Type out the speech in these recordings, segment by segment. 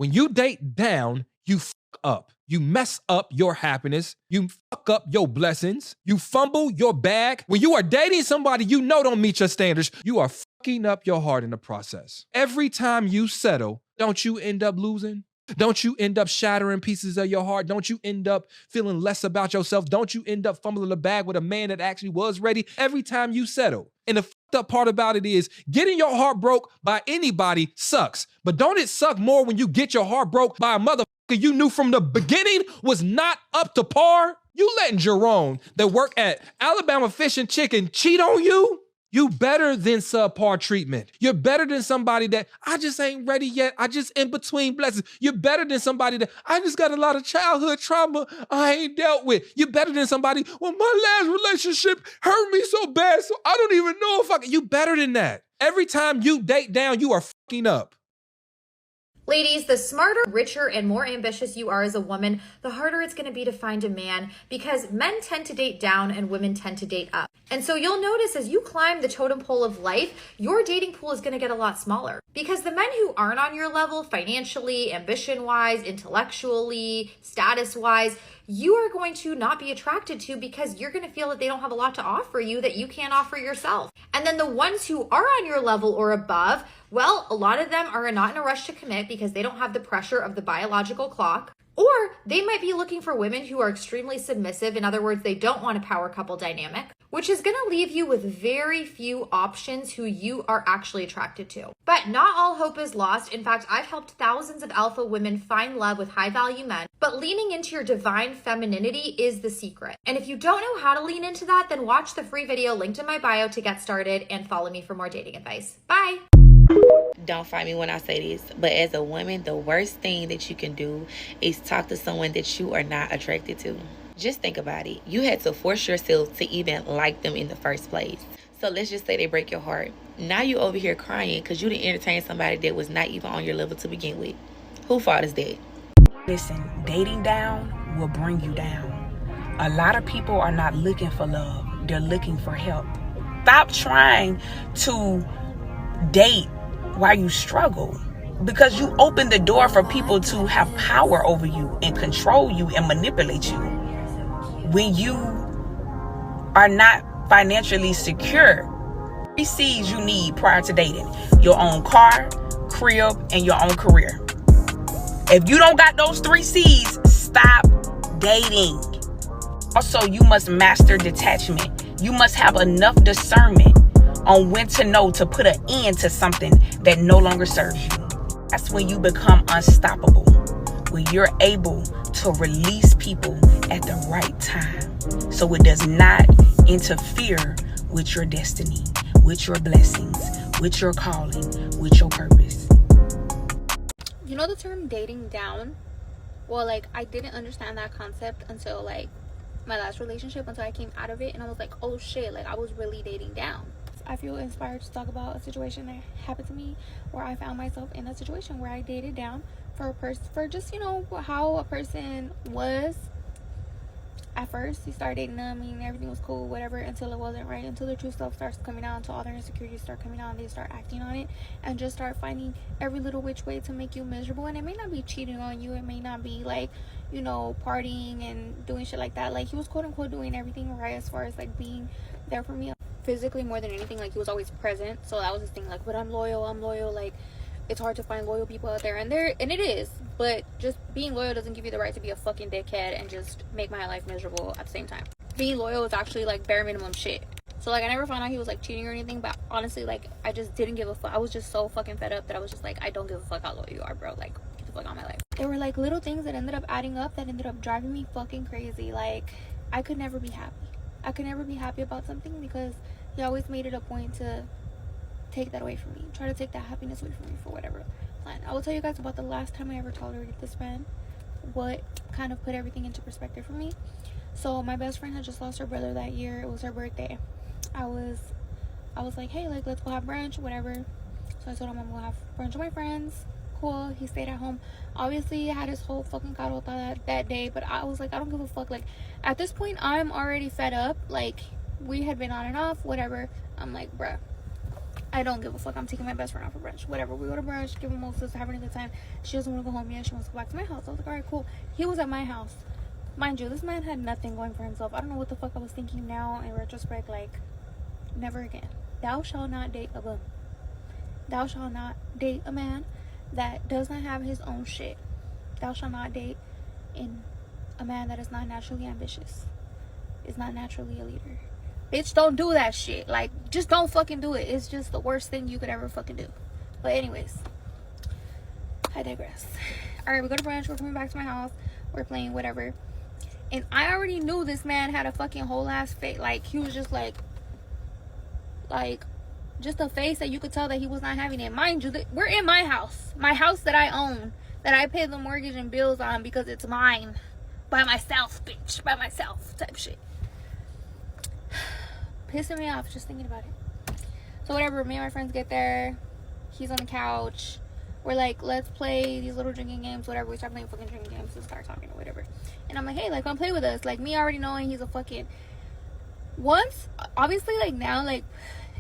When you date down, you fuck up. You mess up your happiness. You fuck up your blessings. You fumble your bag. When you are dating somebody you know don't meet your standards, you are fucking up your heart in the process. Every time you settle, don't you end up losing? Don't you end up shattering pieces of your heart? Don't you end up feeling less about yourself? Don't you end up fumbling the bag with a man that actually was ready every time you settle? And the fucked up part about it is getting your heart broke by anybody sucks. But don't it suck more when you get your heart broke by a motherfucker you knew from the beginning was not up to par? You letting Jerome that work at Alabama Fish and Chicken cheat on you? You better than subpar treatment. You're better than somebody that I just ain't ready yet. I just in between blessings. You're better than somebody that I just got a lot of childhood trauma I ain't dealt with. You're better than somebody, well, my last relationship hurt me so bad, so I don't even know if I can. You better than that. Every time you date down, you are fucking up. Ladies, the smarter, richer, and more ambitious you are as a woman, the harder it's going to be to find a man because men tend to date down and women tend to date up. And so you'll notice as you climb the totem pole of life, your dating pool is going to get a lot smaller because the men who aren't on your level financially, ambition-wise, intellectually, status-wise, you are going to not be attracted to because you're going to feel that they don't have a lot to offer you that you can't offer yourself. And then the ones who are on your level or above, well, a lot of them are not in a rush to commit because they don't have the pressure of the biological clock. Or they might be looking for women who are extremely submissive. In other words, they don't want a power couple dynamic, which is going to leave you with very few options who you are actually attracted to. But not all hope is lost. In fact, I've helped thousands of alpha women find love with high value men, but leaning into your divine femininity is the secret. And if you don't know how to lean into that, then watch the free video linked in my bio to get started and follow me for more dating advice. Bye. Don't fight me when I say this, but as a woman, the worst thing that you can do is talk to someone that you are not attracted to. Just think about it. You had to force yourself to even like them in the first place. So let's just say they break your heart. Now you over here crying because you didn't entertain somebody that was not even on your level to begin with. Who fault is that? Listen, dating down will bring you down. A lot of people are not looking for love. They're looking for help. Stop trying to date while you struggle, because you open the door for people to have power over you and control you and manipulate you when you are not financially secure. 3 C's you need prior to dating: your own car, crib, and your own career. If you don't got those 3 C's, stop dating. Also, you must master detachment. You must have enough discernment on when to know to put an end to something that no longer serves you. That's when you become unstoppable, when you're able to release people at the right time so it does not interfere with your destiny, with your blessings, with your calling, with your purpose. You know the term dating down? Well, like, I didn't understand that concept until like my last relationship, until I came out of it and I was like, oh shit, like I was really dating down. I feel inspired to talk about a situation that happened to me where I found myself in a situation where I dated down for just, you know, how a person was at first. You start dating them, I mean, everything was cool, whatever, until it wasn't, right? Until the true stuff starts coming out, until all their insecurities start coming out, and they start acting on it and just start finding every little which way to make you miserable. And it may not be cheating on you, it may not be like, you know, partying and doing shit like that. Like, he was quote unquote doing everything right as far as like being there for me physically more than anything. Like, he was always present, so that was his thing. Like, but I'm loyal, like, it's hard to find loyal people out there, and it is, but just being loyal doesn't give you the right to be a fucking dickhead and just make my life miserable at the same time. Being loyal is actually like bare minimum shit. So like, I never found out he was like cheating or anything, but honestly, like, I just didn't give a fuck. I was just so fucking fed up that I was just like, I don't give a fuck how loyal you are, bro. Like, get the fuck out of my life. There were like little things that ended up adding up that ended up driving me fucking crazy. Like, I could never be happy. I could never be happy about something because he always made it a point to take that away from me, try to take that happiness away from me for whatever plan. I will tell you guys about the last time I ever tolerated this man, what kind of put everything into perspective for me. So my best friend had just lost her brother that year. It was her birthday. I was like, hey, like, let's go have brunch, whatever. So I told him I'm gonna have brunch with my friends. Cool. He stayed at home. Obviously, he had his whole fucking carota that day, but I was like, I don't give a fuck. Like, at this point, I'm already fed up. Like, we had been on and off, whatever. I'm like, bruh, I don't give a fuck. I'm taking my best friend out for brunch. Whatever. We go to brunch, give mimosas, having a good time. She doesn't want to go home yet. She wants to go back to my house. I was like, alright, cool. He was at my house. Mind you, this man had nothing going for himself. I don't know what the fuck I was thinking now in retrospect. Like, never again. Thou shalt not date a bum. Thou shalt not date a man that does not have his own shit. Thou shalt not date a man that is not naturally ambitious. Is not naturally a leader. Bitch, don't do that shit. Like, just don't fucking do it. It's just the worst thing you could ever fucking do. But anyways, I digress. Alright, we go to brunch. We're coming back to my house. We're playing whatever. And I already knew this man had a fucking whole ass face. Like, he was just like, just a face that you could tell that he was not having it. Mind you, we're in my house. My house that I own. That I pay the mortgage and bills on because it's mine. By myself, bitch. By myself. Type shit. Pissing me off just thinking about it. So whatever, me and my friends get there. He's on the couch. We're like, let's play these little drinking games, whatever. We start playing fucking drinking games and start talking or whatever. And I'm like, hey, like, come play with us. Like, me already knowing he's a fucking... Once, obviously, like, now, like,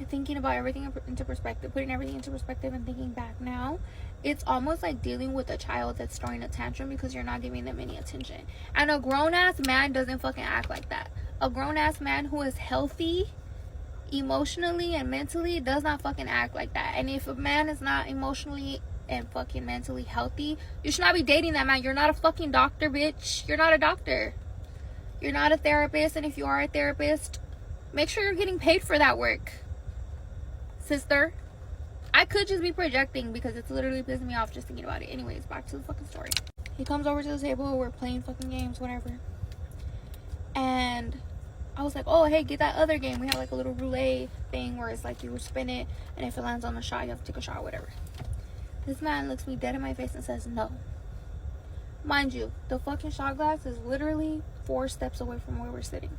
thinking about everything into perspective, putting everything into perspective and thinking back now, it's almost like dealing with a child that's throwing a tantrum because you're not giving them any attention. And a grown-ass man doesn't fucking act like that. A grown-ass man who is healthy emotionally and mentally does not fucking act like that. And if a man is not emotionally and fucking mentally healthy, you should not be dating that man. You're not a fucking doctor, bitch. You're not a doctor. You're not a therapist. And if you are a therapist, make sure you're getting paid for that work, sister. I could just be projecting because it's literally pissing me off just thinking about it. Anyways, back to the fucking story. He comes over to the table. We're playing fucking games, whatever. And I was like, oh, hey, get that other game. We have like a little roulette thing where it's like you spin it, and if it lands on a shot, you have to take a shot, whatever. This man looks me dead in my face and says no. Mind you, the fucking shot glass is literally 4 steps away from where we're sitting.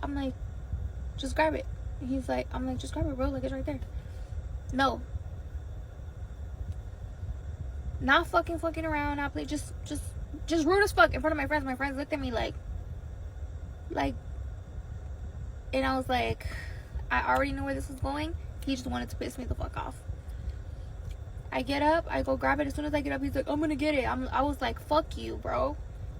I'm like, just grab it. And he's like, I'm like, just grab it, bro. Like, it's right there. No. Not fucking around. Not play. Just rude as fuck in front of my friends. My friends looked at me like, and I was like, I already knew where this was going. He just wanted to piss me the fuck off. I get up, I go grab it. As soon as I get up, he's like, I'm gonna get it. I was like, fuck you, bro.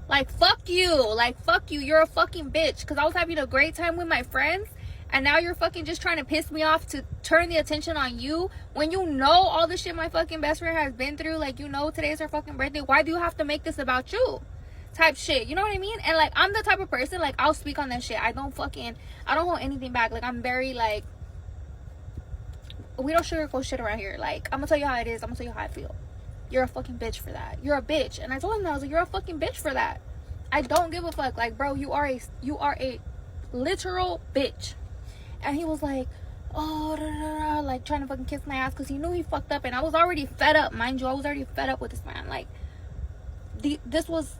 Like, fuck you. Like, fuck you. You're a fucking bitch. Because I was having a great time with my friends. And now you're fucking just trying to piss me off to turn the attention on you. When you know all the shit my fucking best friend has been through. Like, you know today's her fucking birthday. Why do you have to make this about you? Type shit. You know what I mean? And, like, I'm the type of person, like, I'll speak on that shit. I don't hold anything back. Like, I'm very, like, we don't sugarcoat shit around here. Like, I'm gonna tell you how it is. I'm gonna tell you how I feel. You're a fucking bitch for that. You're a bitch. And I told him that. I was like, you're a fucking bitch for that. I don't give a fuck. Like, bro, you are a literal bitch. And he was like, oh, da, da, da, like trying to fucking kiss my ass because he knew he fucked up. And I was already fed up, mind you. I was already fed up with this man. Like, this was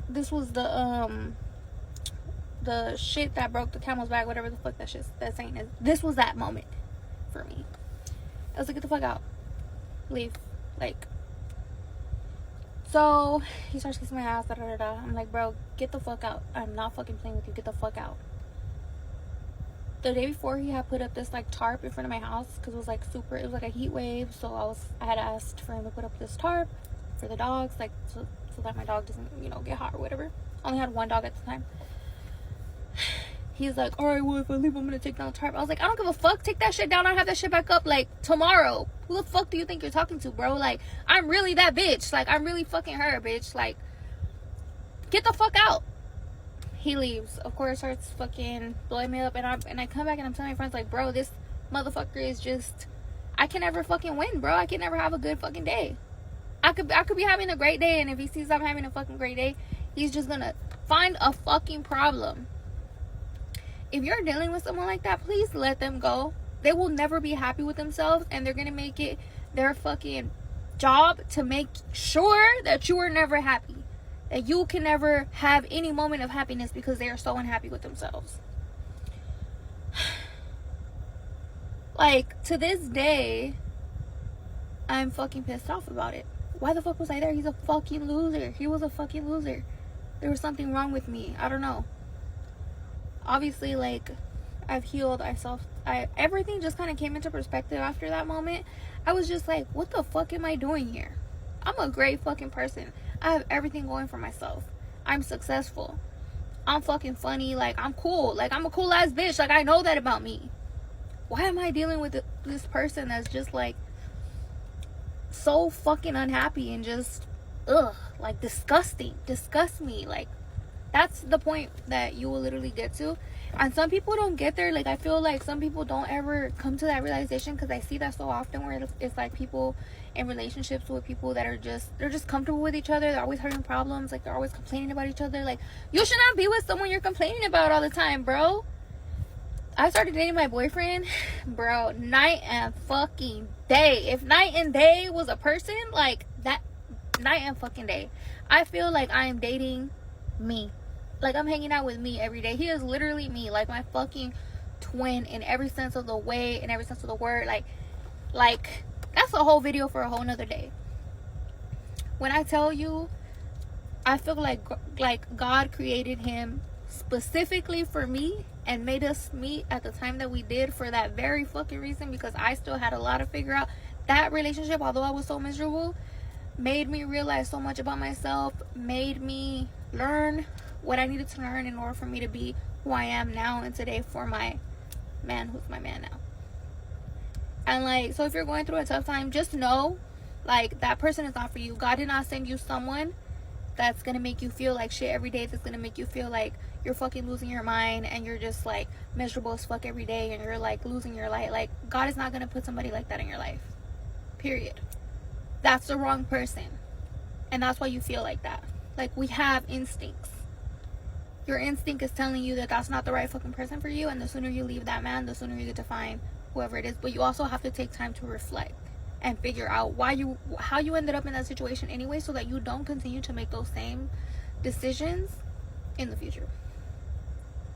the shit that broke the camel's back, whatever the fuck that saying is. This was that moment for me. I was like, get the fuck out, leave. Like, so he starts kissing my ass, da, da, da, da. I'm like, bro, get the fuck out. I'm not fucking playing with you. Get the fuck out. The day before, he had put up this like tarp in front of my house because it was like a heat wave. So I had asked for him to put up this tarp for the dogs, like so that my dog doesn't, get hot or whatever. I only had one dog at the time. He's like, all right, well, if I leave, I'm gonna take down the tarp. I was like, I don't give a fuck. Take that shit down. I'll have that shit back up like tomorrow. Who the fuck do you think you're talking to, bro? Like, I'm really that bitch. Like, I'm really fucking her, bitch. Like, get the fuck out. He leaves. Of course, starts fucking blowing me up, and I come back and I'm telling my friends like, bro, this motherfucker is just, I can never fucking win, bro. I can never have a good fucking day. I could be having a great day, and if he sees I'm having a fucking great day, he's just gonna find a fucking problem. If you're dealing with someone like that, please let them go. They will never be happy with themselves, and they're gonna make it their fucking job to make sure that you are never happy. That you can never have any moment of happiness because they are so unhappy with themselves. Like, to this day, I'm fucking pissed off about it. Why the fuck was I there? He's a fucking loser. He was a fucking loser. There was something wrong with me. I don't know. Obviously, like, I've healed. Everything just kind of came into perspective after that moment. I was just like, what the fuck am I doing here? I'm a great fucking person. I have everything going for myself. I'm successful. I'm fucking funny. Like, I'm cool. Like, I'm a cool ass bitch. Like, I know that about me. Why am I dealing with this person that's just like so fucking unhappy and just like disgusting? Disgust me. Like, that's the point that you will literally get to. And some people don't get there. Like, I feel like some people don't ever come to that realization, because I see that so often where it's like people in relationships with people that are they're just comfortable with each other. They're always having problems. Like, they're always complaining about each other. Like, you should not be with someone you're complaining about all the time, bro. I started dating my boyfriend, bro, night and fucking day. If night and day was a person, like, that, night and fucking day. I feel like I am dating me. Like, I'm hanging out with me every day. He is literally me, like my fucking twin in every sense of the way, in every sense of the word. Like that's a whole video for a whole nother day. When I tell you, I feel like God created him specifically for me and made us meet at the time that we did for that very fucking reason, because I still had a lot to figure out. That relationship, although I was so miserable, made me realize so much about myself, made me learn what I needed to learn in order for me to be who I am now and today for my man who's my man now. And like, so if you're going through a tough time, just know, like, that person is not for you. God did not send you someone that's gonna make you feel like shit every day, that's gonna make you feel like you're fucking losing your mind and you're just like miserable as fuck every day and you're like losing your light. Like, God is not gonna put somebody like that in your life, period. That's the wrong person, and that's why you feel like that. Like, we have instincts. Your instinct is telling you that that's not the right fucking person for you, and the sooner you leave that man, the sooner you get to find whoever it is. But you also have to take time to reflect and figure out how you ended up in that situation anyway, so that you don't continue to make those same decisions in the future.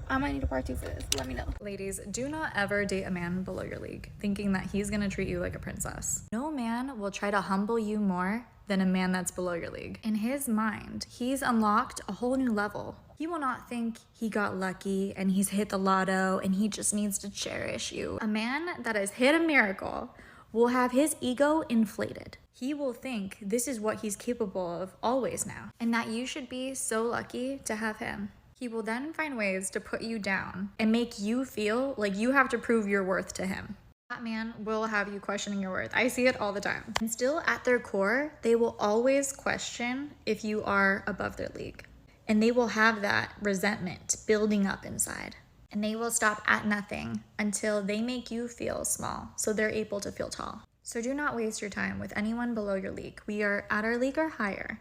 I might need a part 2 for this. Let me know. Ladies, do not ever date a man below your league, thinking that he's gonna treat you like a princess. No man will try to humble you more than a man that's below your league. In his mind, he's unlocked a whole new level. He will not think he got lucky and he's hit the lotto and he just needs to cherish you. A man that has hit a miracle will have his ego inflated. He will think this is what he's capable of always now, and that you should be so lucky to have him. He will then find ways to put you down and make you feel like you have to prove your worth to him. That man will have you questioning your worth. I see it all the time. And still, at their core, they will always question if you are above their league. And they will have that resentment building up inside. And they will stop at nothing until they make you feel small, so they're able to feel tall. So do not waste your time with anyone below your league. We are at our league or higher.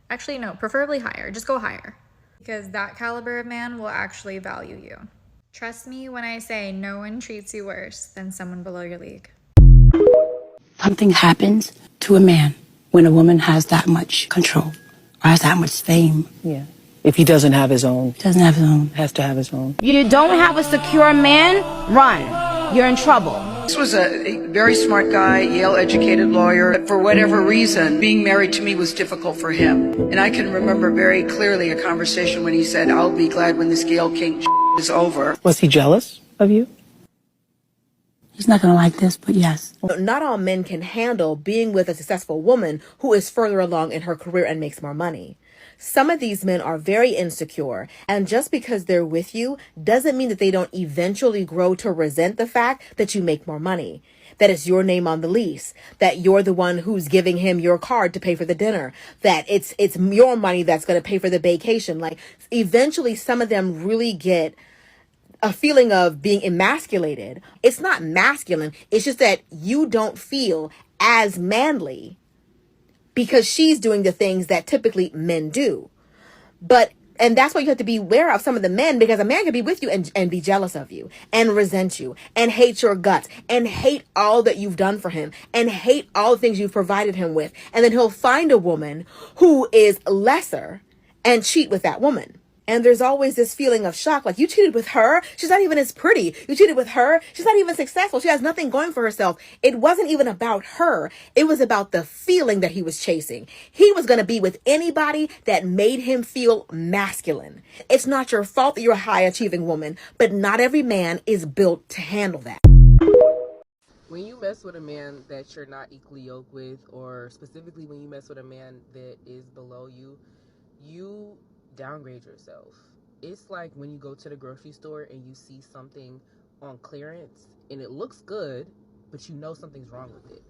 Actually, no, preferably higher. Just go higher. Because that caliber of man will actually value you. Trust me when I say no one treats you worse than someone below your league. Something happens to a man when a woman has that much control or has that much fame. Yeah. If he doesn't have his own. Doesn't have his own. Has to have his own. You don't have a secure man, run. You're in trouble. This was a very smart guy, Yale-educated lawyer. But for whatever reason, being married to me was difficult for him. And I can remember very clearly a conversation when he said, "I'll be glad when this Gayle King is over." Was he jealous of you? He's not gonna like this, but yes. Not all men can handle being with a successful woman who is further along in her career and makes more money. Some of these men are very insecure, and just because they're with you doesn't mean that they don't eventually grow to resent the fact that you make more money, that it's your name on the lease, that you're the one who's giving him your card to pay for the dinner, that it's your money that's going to pay for the vacation. Like, eventually some of them really get a feeling of being emasculated. It's not masculine. It's just that you don't feel as manly because she's doing the things that typically men do. And that's why you have to be aware of some of the men, because a man can be with you and be jealous of you and resent you and hate your guts and hate all that you've done for him and hate all the things you've provided him with. And then he'll find a woman who is lesser and cheat with that woman. And there's always this feeling of shock. Like, you cheated with her? She's not even as pretty. You cheated with her? She's not even successful. She has nothing going for herself. It wasn't even about her. It was about the feeling that he was chasing. He was going to be with anybody that made him feel masculine. It's not your fault that you're a high achieving woman, but not every man is built to handle that. When you mess with a man that you're not equally yoked with, or specifically when you mess with a man that is below you, you downgrade yourself. It's like when you go to the grocery store and you see something on clearance and it looks good, but you know something's wrong with it.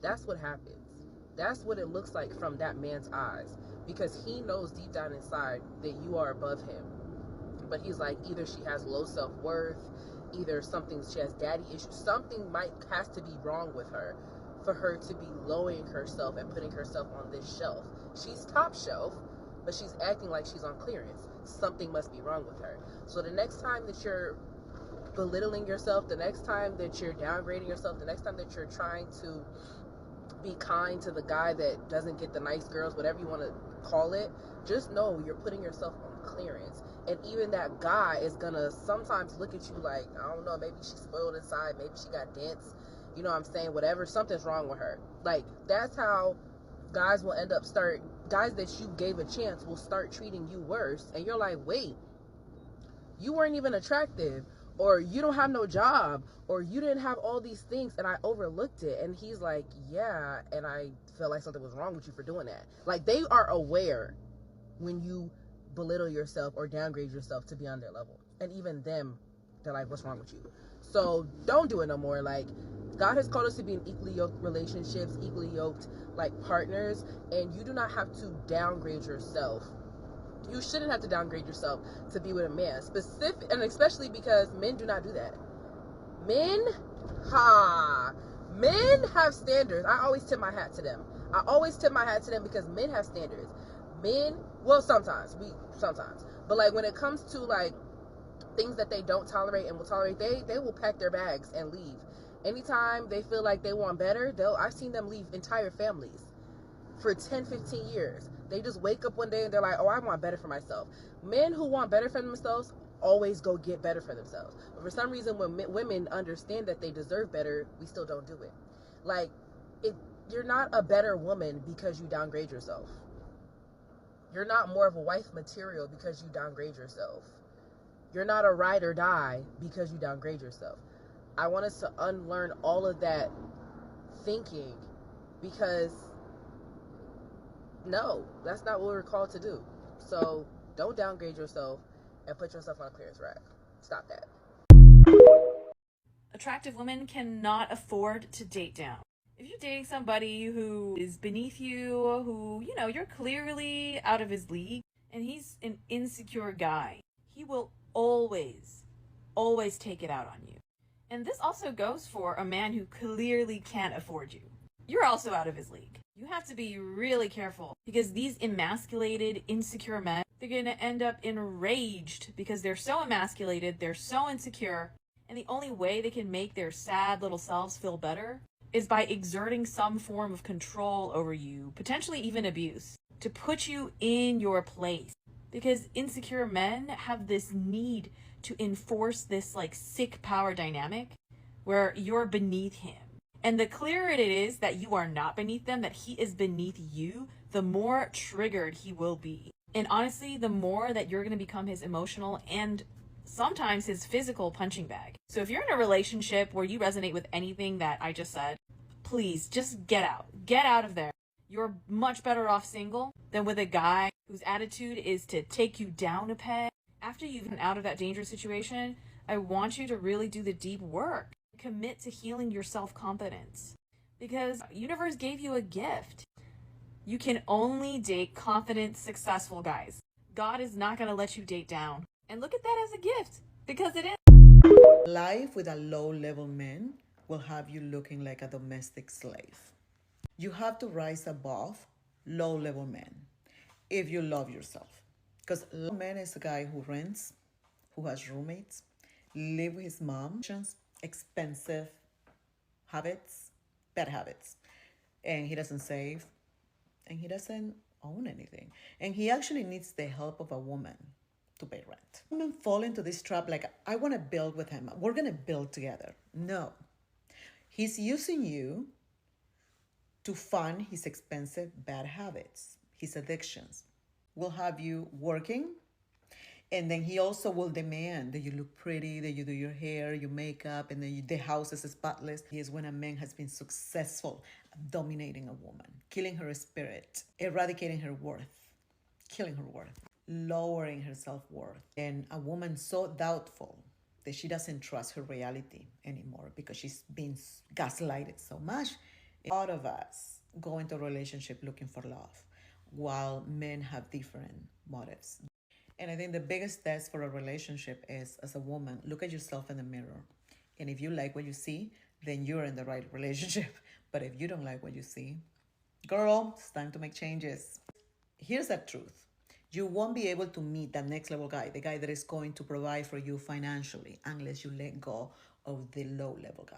That's what happens. That's what it looks like from that man's eyes, because he knows deep down inside that you are above him. But he's like, either she has low self-worth, either she has daddy issues, something has to be wrong with her for her to be lowering herself and putting herself on this shelf. She's top shelf, but she's acting like she's on clearance. Something must be wrong with her. So the next time that you're belittling yourself, the next time that you're downgrading yourself, the next time that you're trying to be kind to the guy that doesn't get the nice girls, whatever you want to call it, just know you're putting yourself on clearance. And even that guy is gonna sometimes look at you like, I don't know, maybe she's spoiled inside, maybe she got dents, you know what I'm saying, whatever, something's wrong with her. Like, that's how guys will end up guys that you gave a chance will start treating you worse. And you're like, wait, you weren't even attractive, or you don't have no job, or you didn't have all these things and I overlooked it. And he's like, yeah, and I felt like something was wrong with you for doing that. Like, they are aware when you belittle yourself or downgrade yourself to be on their level. And even them, they're like, what's wrong with you? So don't do it no more. Like, God has called us to be in equally yoked relationships, equally yoked like partners, and you do not have to downgrade yourself. You shouldn't have to downgrade yourself to be with a man, and especially because men do not do that. Men have standards. I always tip my hat to them. Because men have standards. Well, sometimes, but like when it comes to like things that they don't tolerate and will tolerate, they will pack their bags and leave. Anytime they feel like they want better, I've seen them leave entire families for 10, 15 years. They just wake up one day and they're like, oh, I want better for myself. Men who want better for themselves always go get better for themselves. But for some reason, when women understand that they deserve better, we still don't do it. Like, you're not a better woman because you downgrade yourself. You're not more of a wife material because you downgrade yourself. You're not a ride or die because you downgrade yourself. I want us to unlearn all of that thinking, because no, that's not what we're called to do. So don't downgrade yourself and put yourself on a clearance rack. Stop that. Attractive women cannot afford to date down. If you're dating somebody who is beneath you, who, you know, you're clearly out of his league, and he's an insecure guy, he will always take it out on you. And this also goes for a man who clearly can't afford you. You're also out of his league. You have to be really careful, because these emasculated, insecure men, they're going to end up enraged because they're so emasculated, they're so insecure, and the only way they can make their sad little selves feel better is by exerting some form of control over you, potentially even abuse, to put you in your place. Because insecure men have this need to enforce this like sick power dynamic where you're beneath him. And the clearer it is that you are not beneath them, that he is beneath you, the more triggered he will be. And honestly, the more that you're going to become his emotional and sometimes his physical punching bag. So if you're in a relationship where you resonate with anything that I just said, please just get out. Get out of there. You're much better off single than with a guy whose attitude is to take you down a peg. After you've been out of that dangerous situation, I want you to really do the deep work. Commit to healing your self-confidence, because the universe gave you a gift. You can only date confident, successful guys. God is not going to let you date down. And look at that as a gift, because it is. Life with a low-level man will have you looking like a domestic slave. You have to rise above low-level men if you love yourself. Because low man is a guy who rents, who has roommates, live with his mom, expensive habits, bad habits, and he doesn't save, and he doesn't own anything, and he actually needs the help of a woman to pay rent. Women fall into this trap like, I want to build with him. We're going to build together. No. He's using you to fund his expensive bad habits, his addictions. Will have you working, and then he also will demand that you look pretty, that you do your hair, your makeup, and then the house is spotless. Here's when a man has been successful at dominating a woman, killing her spirit, eradicating her worth, killing her worth, lowering her self-worth. And a woman so doubtful that she doesn't trust her reality anymore because she's been gaslighted so much. A lot of us go into a relationship looking for love, while men have different motives. And I think the biggest test for a relationship is, as a woman, look at yourself in the mirror. And if you like what you see, then you're in the right relationship. But if you don't like what you see, girl, it's time to make changes. Here's the truth. You won't be able to meet that next level guy, the guy that is going to provide for you financially, unless you let go of the low level guy.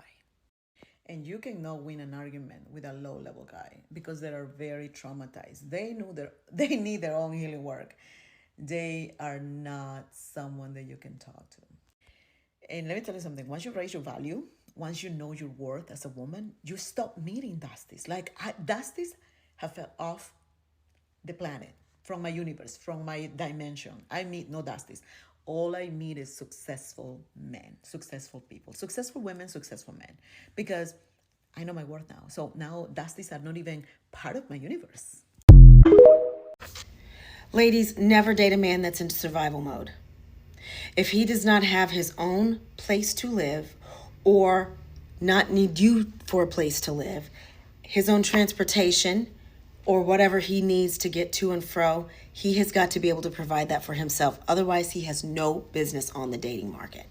And you cannot win an argument with a low level guy because they are very traumatized. They need their own healing work. They are not someone that you can talk to. And let me tell you something. Once you raise your value, once you know your worth as a woman, you stop meeting Dusties. Like, Dusties have fell off the planet, from my universe, from my dimension. I meet no Dusties. All I meet is successful men, successful people, successful women, successful men. Because I know my worth now. So now Dusties are not even part of my universe. Ladies, never date a man that's in survival mode. If he does not have his own place to live or not need you for a place to live, his own transportation or whatever he needs to get to and fro, he has got to be able to provide that for himself. Otherwise, he has no business on the dating market.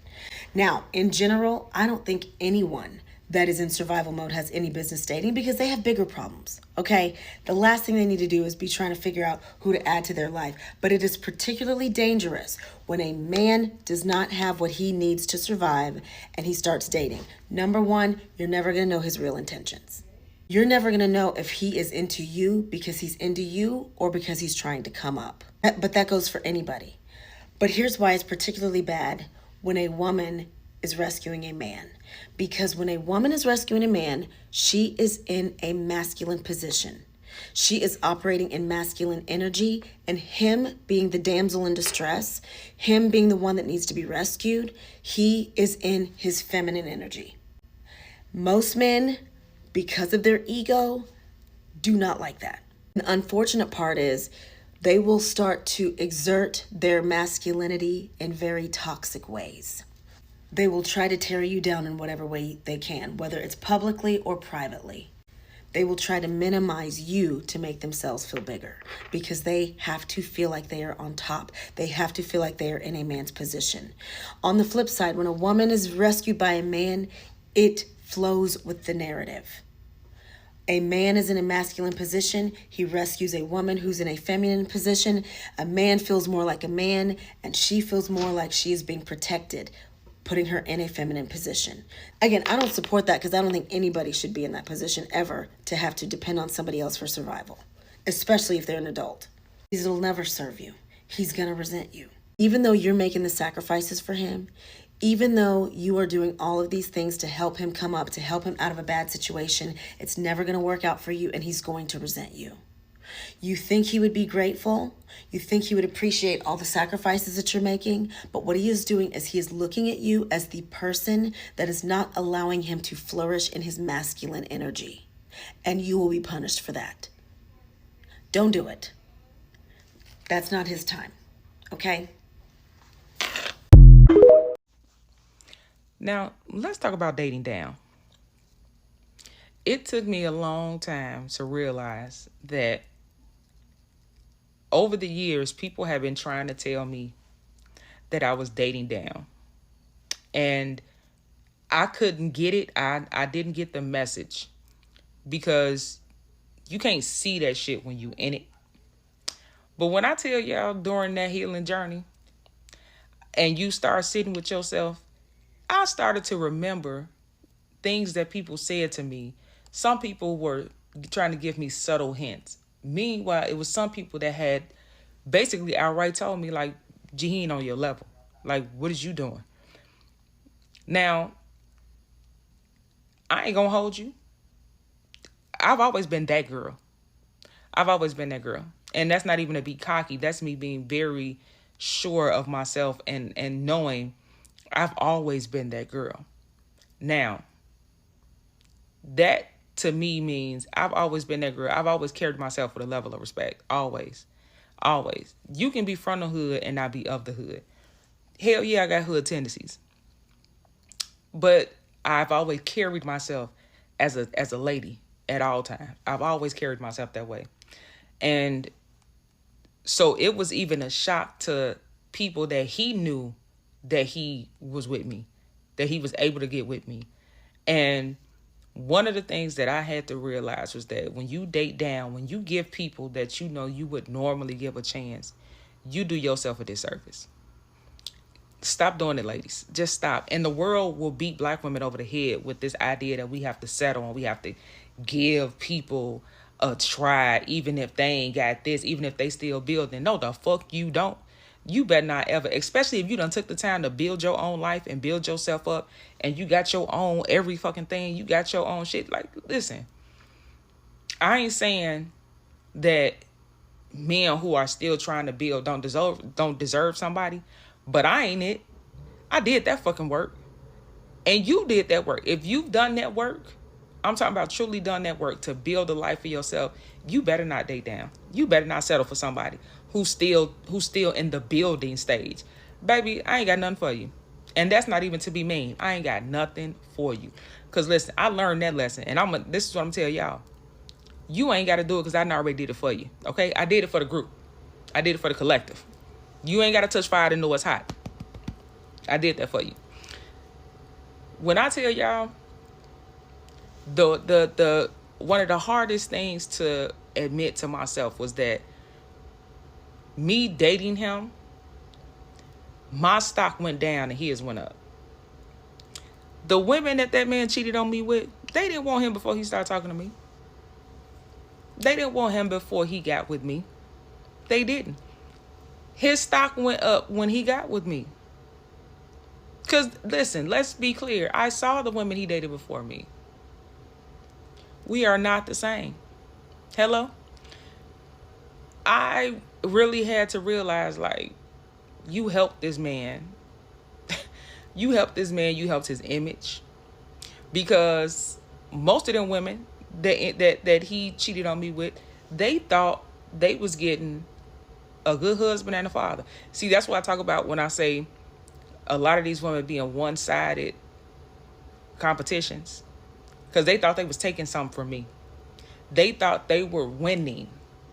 Now, in general, I don't think anyone that is in survival mode has any business dating because they have bigger problems, okay? The last thing they need to do is be trying to figure out who to add to their life. But it is particularly dangerous when a man does not have what he needs to survive and he starts dating. Number one, you're never gonna know his real intentions. You're never gonna know if he is into you because he's into you or because he's trying to come up. But that goes for anybody. But here's why it's particularly bad when a woman is rescuing a man. Because when a woman is rescuing a man, she is in a masculine position. She is operating in masculine energy, and him being the damsel in distress, him being the one that needs to be rescued, he is in his feminine energy. Most men, because of their ego, do not like that. The unfortunate part is they will start to exert their masculinity in very toxic ways. They will try to tear you down in whatever way they can, whether it's publicly or privately. They will try to minimize you to make themselves feel bigger because they have to feel like they are on top. They have to feel like they are in a man's position. On the flip side, when a woman is rescued by a man, it flows with the narrative. A man is in a masculine position. He rescues a woman who's in a feminine position. A man feels more like a man, and she feels more like she is being protected, putting her in a feminine position. Again, I don't support that because I don't think anybody should be in that position ever to have to depend on somebody else for survival, especially if they're an adult. It'll never serve you. He's gonna resent you. Even though you're making the sacrifices for him, even though you are doing all of these things to help him come up, to help him out of a bad situation, it's never gonna work out for you and he's going to resent you. You think he would be grateful. You think he would appreciate all the sacrifices that you're making. But what he is doing is he is looking at you as the person that is not allowing him to flourish in his masculine energy. And you will be punished for that. Don't do it. That's not his time. Okay? Now, let's talk about dating down. It took me a long time to realize that over the years, people have been trying to tell me that I was dating down. And I couldn't get it. I didn't get the message because you can't see that shit when you in it. But when I tell y'all during that healing journey and you start sitting with yourself, I started to remember things that people said to me. Some people were trying to give me subtle hints. Meanwhile, it was some people that had basically outright told me, like, He ain't on your level. Like, what is you doing? Now, I ain't gonna hold you. I've always been that girl. I've always been that girl. And that's not even to be cocky. That's me being very sure of myself and knowing I've always been that girl. Now, that to me means I've always been that girl. I've always carried myself with a level of respect. Always. Always. You can be from the hood and not be of the hood. Hell yeah, I got hood tendencies. But I've always carried myself as a lady at all times. I've always carried myself that way. And so it was even a shock to people that he knew that he was with me, that he was able to get with me. And one of the things that I had to realize was that when you date down, when you give people that you know you would normally give a chance, you do yourself a disservice. Stop doing it, ladies. Just stop. And the world will beat black women over the head with this idea that we have to settle and we have to give people a try, even if they ain't got this, even if they still building. No, the fuck you don't. You better not ever, especially if you done took the time to build your own life and build yourself up and you got your own every fucking thing. You got your own shit. Like, listen, I ain't saying that men who are still trying to build don't deserve somebody, but I ain't it. I did that fucking work. And you did that work. If you've done that work, I'm talking about truly done that work to build a life for yourself, you better not date down. You better not settle for somebody who's still in the building stage. Baby, I ain't got nothing for you. And that's not even to be mean. I ain't got nothing for you. Because listen, I learned that lesson. And this is what I'm telling y'all. You ain't got to do it because I already did it for you. Okay? I did it for the group. I did it for the collective. You ain't got to touch fire to know it's hot. I did that for you. When I tell y'all, the one of the hardest things to admit to myself was that me dating him, my stock went down and his went up. The women that man cheated on me with, they didn't want him before he started talking to me. They didn't want him before he got with me. They didn't. His stock went up when he got with me. Because, listen, let's be clear. I saw the women he dated before me. We are not the same. Hello? I really had to realize, like, you helped this man. You helped this man. You helped his image. Because most of them women that he cheated on me with, they thought they was getting a good husband and a father. See, that's what I talk about when I say a lot of these women being one-sided competitions. Because they thought they was taking something from me. They thought they were winning.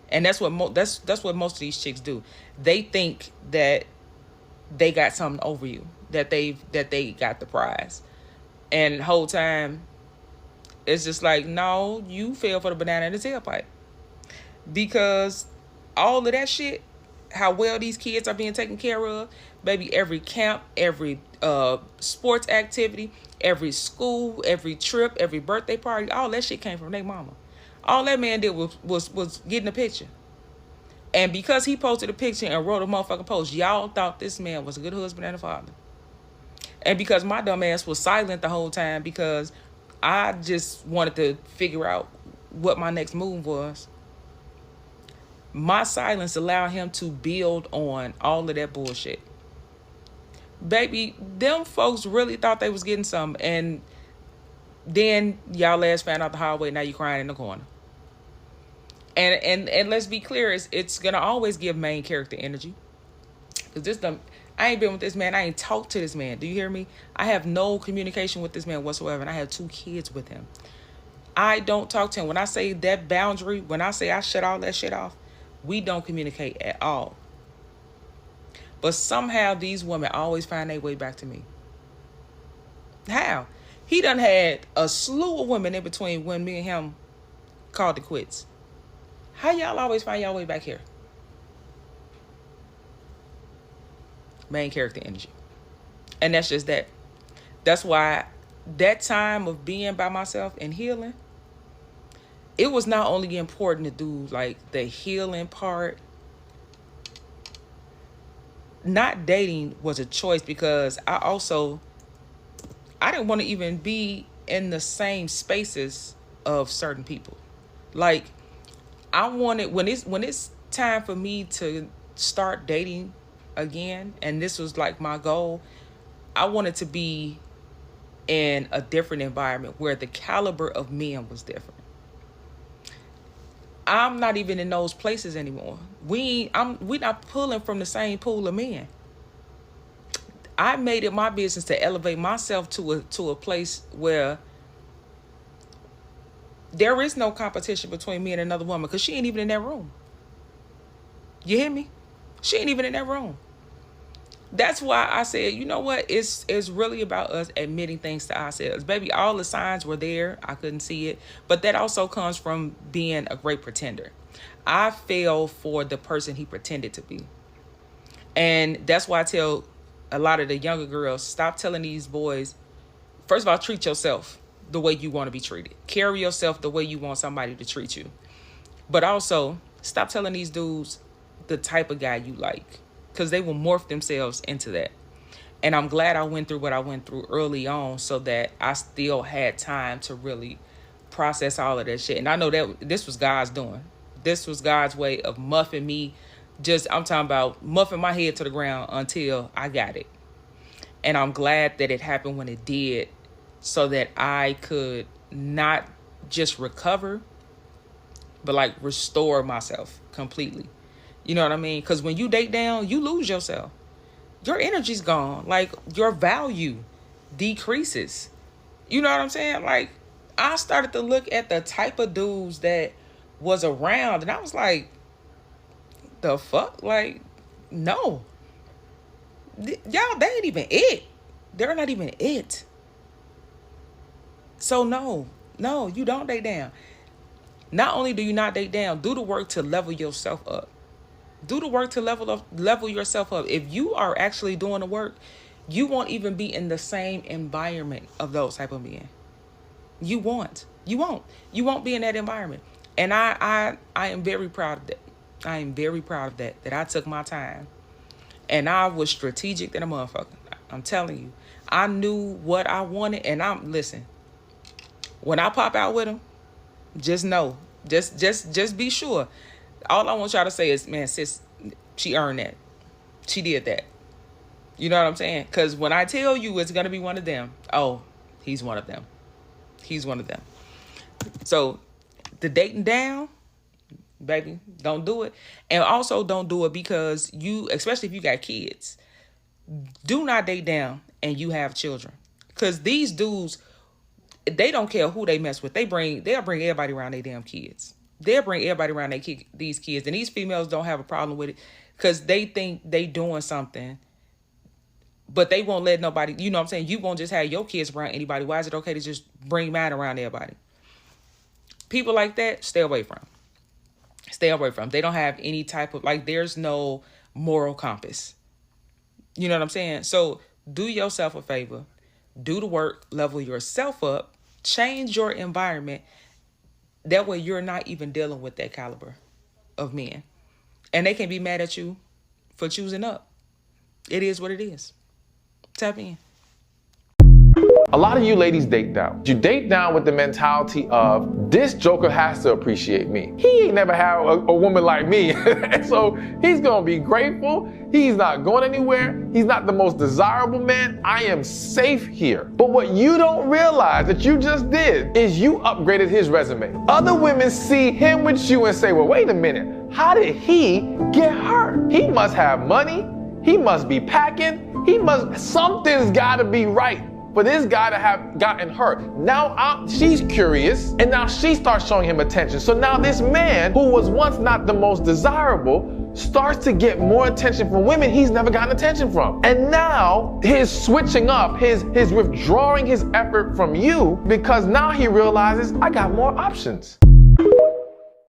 And that's what that's what most of these chicks do. They think that they got something over you. That they got the prize. And the whole time, it's just like, no, you fell for the banana in the tailpipe. Because all of that shit, how well these kids are being taken care of, baby, every camp, every sports activity, every school, every trip, every birthday party, all that shit came from their mama. All that man did was getting a picture. And because he posted a picture and wrote a motherfucking post, y'all thought this man was a good husband and a father. And because my dumb ass was silent the whole time because I just wanted to figure out what my next move was, my silence allowed him to build on all of that bullshit. Baby, them folks really thought they was getting something. And then y'all last found out the hard way. Now you crying in the corner. And let's be clear, it's gonna always give main character energy. Because I ain't been with this man. I ain't talked to this man. Do you hear me? I have no communication with this man whatsoever. And I have 2 kids with him. I don't talk to him. When I say that boundary, when I say I shut all that shit off, we don't communicate at all. But somehow these women always find their way back to me. How? He done had a slew of women in between when me and him called it quits. How y'all always find y'all way back here? Main character energy. And that's just that. That's why that time of being by myself and healing, it was not only important to do like the healing part, not dating was a choice because I didn't want to even be in the same spaces of certain people. Like, I wanted, when it's time for me to start dating again, and this was like my goal, I wanted to be in a different environment where the caliber of men was different. I'm not even in those places anymore. We not pulling from the same pool of men. I made it my business to elevate myself to a place where there is no competition between me and another woman, because she ain't even in that room. You hear me? She ain't even in that room. That's why I said, you know what? It's really about us admitting things to ourselves. Baby, all the signs were there. I couldn't see it. But that also comes from being a great pretender. I fell for the person he pretended to be. And that's why I tell a lot of the younger girls, stop telling these boys, first of all, treat yourself the way you want to be treated. Carry yourself the way you want somebody to treat you. But also, stop telling these dudes the type of guy you like, because they will morph themselves into that. And I'm glad I went through what I went through early on so that I still had time to really process all of that shit. And I know that this was God's doing. This was God's way of muffing me. I'm talking about muffing my head to the ground until I got it. And I'm glad that it happened when it did, so that I could not just recover, but like restore myself completely. You know what I mean? Because when you date down, you lose yourself. Your energy's gone. Like, your value decreases. You know what I'm saying? Like, I started to look at the type of dudes that was around, and I was like, the fuck? Like, no. Y'all, they ain't even it. They're not even it. So no, you don't date down. Not only do you not date down, do the work to level yourself up. Do the work to level yourself up. If you are actually doing the work, you won't even be in the same environment of those type of men. You won't be in that environment. And I am very proud of that. I am very proud of that I took my time. And I was strategic than a motherfucker. I'm telling you. I knew what I wanted, and listen. When I pop out with him, just know. Just be sure. All I want y'all to say is, man, sis, she earned that. She did that. You know what I'm saying? Because when I tell you it's going to be one of them, oh, he's one of them. He's one of them. So the dating down, baby, don't do it. And also don't do it because especially if you got kids, do not date down and you have children. Because these dudes, they don't care who they mess with. They'll bring everybody around their damn kids. They'll bring everybody around these kids. And these females don't have a problem with it because they think they doing something, but they won't let nobody, you know what I'm saying? You won't just have your kids around anybody. Why is it okay to just bring mine around everybody? People like that, stay away from. Stay away from. They don't have any type of, there's no moral compass. You know what I'm saying? So do yourself a favor. Do the work, level yourself up, change your environment. That way you're not even dealing with that caliber of men. And they can be mad at you for choosing up. It is what it is. Tap in. A lot of you ladies date down. You date down with the mentality of, this joker has to appreciate me. He ain't never had a woman like me. And so he's gonna be grateful. He's not going anywhere. He's not the most desirable man. I am safe here. But what you don't realize that you just did is you upgraded his resume. Other women see him with you and say, well, wait a minute. How did he get hurt? He must have money. He must be packing. Something's gotta be right for this guy to have gotten hurt. Now she's curious, and now she starts showing him attention. So now this man, who was once not the most desirable, starts to get more attention from women he's never gotten attention from. And now his switching up, his withdrawing his effort from you, because now he realizes, I got more options.